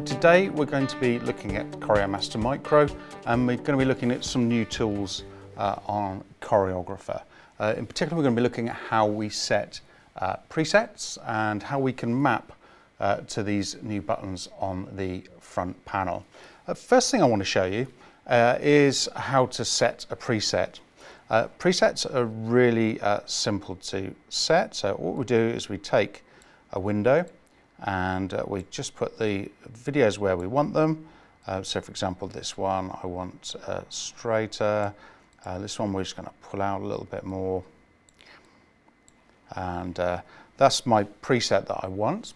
Today we're going to be looking at CORIOmaster Micro, and we're going to be looking at some new tools on Choreographer. In particular, we're going to be looking at how we set presets and how we can map to these new buttons on the front panel. First thing I want to show you is how to set a preset. Presets are really simple to set. So what we do is we take a window and we just put the videos where we want them. So for example, this one I want straighter. This one we're just going to pull out a little bit more. And that's my preset that I want.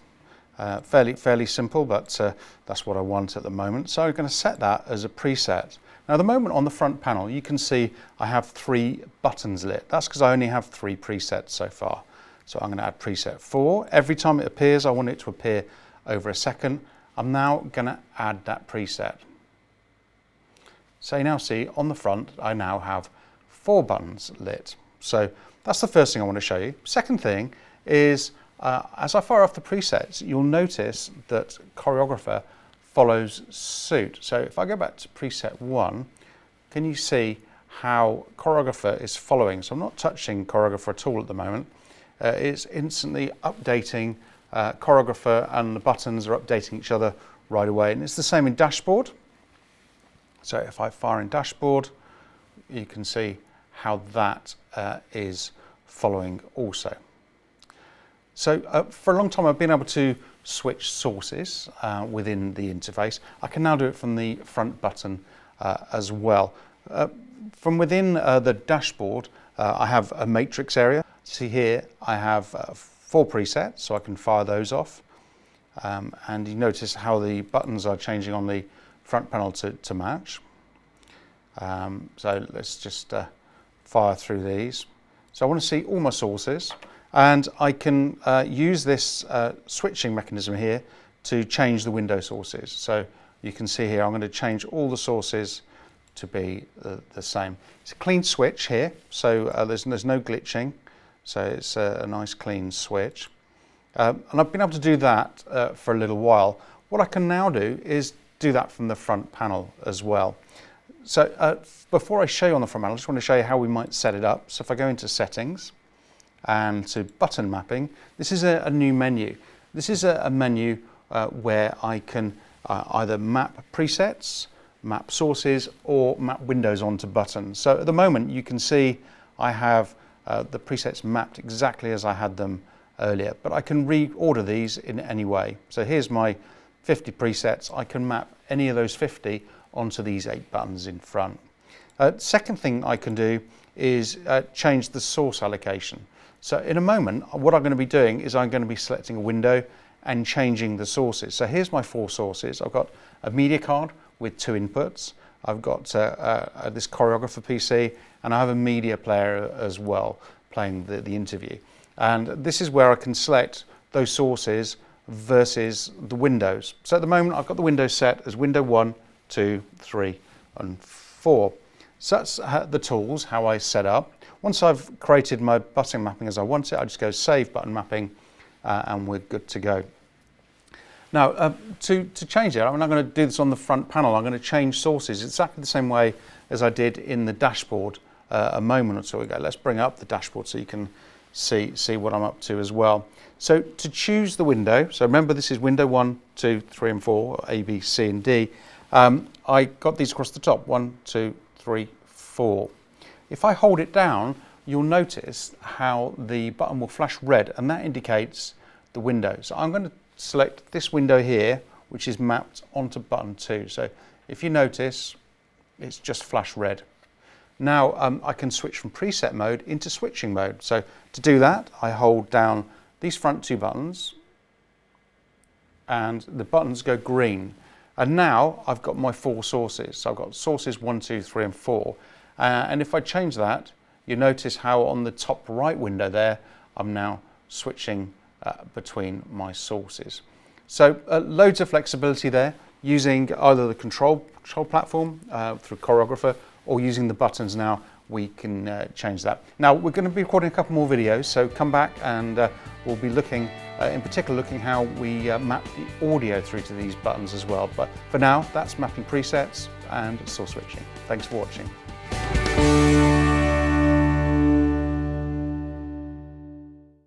Fairly simple, but that's what I want at the moment. So I'm going to set that as a preset. Now at the moment on the front panel you can see I have 3 buttons lit. That's because I only have 3 presets so far. So I'm going to add preset 4. Every time it appears, I want it to appear over a second. I'm now going to add that preset. So you now see on the front I now have 4 buttons lit. So that's the first thing I want to show you. Second thing is as I fire off the presets, you'll notice that Choreographer follows suit. So if I go back to preset 1, can you see how Choreographer is following? So I'm not touching Choreographer at all at the moment. It's instantly updating Choreographer, and the buttons are updating each other right away. And it's the same in dashboard. So if I fire in dashboard, you can see how that is following also. So for a long time I've been able to switch sources within the interface. I can now do it from the front button as well. From within the dashboard I have a matrix area. See here I have 4 presets, so I can fire those off. And you notice how the buttons are changing on the front panel to match. So let's just fire through these. So I want to see all my sources, and I can use this switching mechanism here to change the window sources. So you can see here I'm going to change all the sources to be the same. It's a clean switch here, so there's no glitching. So it's a nice clean switch. And I've been able to do that for a little while. What I can now do is do that from the front panel as well. So before I show you on the front panel, I just want to show you how we might set it up. So if I go into settings and to button mapping, this is a new menu. This is a menu where I can either map presets, map sources, or map windows onto buttons. So at the moment you can see I have the presets mapped exactly as I had them earlier, but I can reorder these in any way. So here's my 50 presets. I can map any of those 50 onto these 8 buttons in front. Second thing I can do is change the source allocation. So in a moment what I'm going to be doing is I'm going to be selecting a window and changing the sources. So here's my 4 sources. I've got a media card with 2 inputs. I've got this Choreographer PC, and I have a media player as well playing the interview. And this is where I can select those sources versus the windows. So at the moment I've got the windows set as window 1, 2, 3 and 4. So that's the tools, how I set up. Once I've created my button mapping as I want it, I just go save button mapping and we're good to go. Now to change it, I'm not going to do this on the front panel. I'm going to change sources exactly the same way as I did in the dashboard a moment or so ago. Let's bring up the dashboard so you can see what I'm up to as well. So to choose the window, so remember this is window 1, 2, 3 and 4, A, B, C and D. I got these across the top, 1, 2, 3, 4. If I hold it down, you'll notice how the button will flash red, and that indicates the window. So I'm going to select this window here, which is mapped onto button 2. So if you notice, it's just flash red. Now I can switch from preset mode into switching mode. So to do that, I hold down these front 2 buttons and the buttons go green. And now I've got my 4 sources. So I've got sources 1, 2, 3 and 4. And if I change that, you notice how on the top right window there, I'm now switching between my sources. So loads of flexibility there, using either the control platform through Choreographer, or using the buttons now, we can change that. Now we're going to be recording a couple more videos, so come back and we'll be looking in particular looking how we map the audio through to these buttons as well. But for now, that's mapping presets and source switching. Thanks for watching.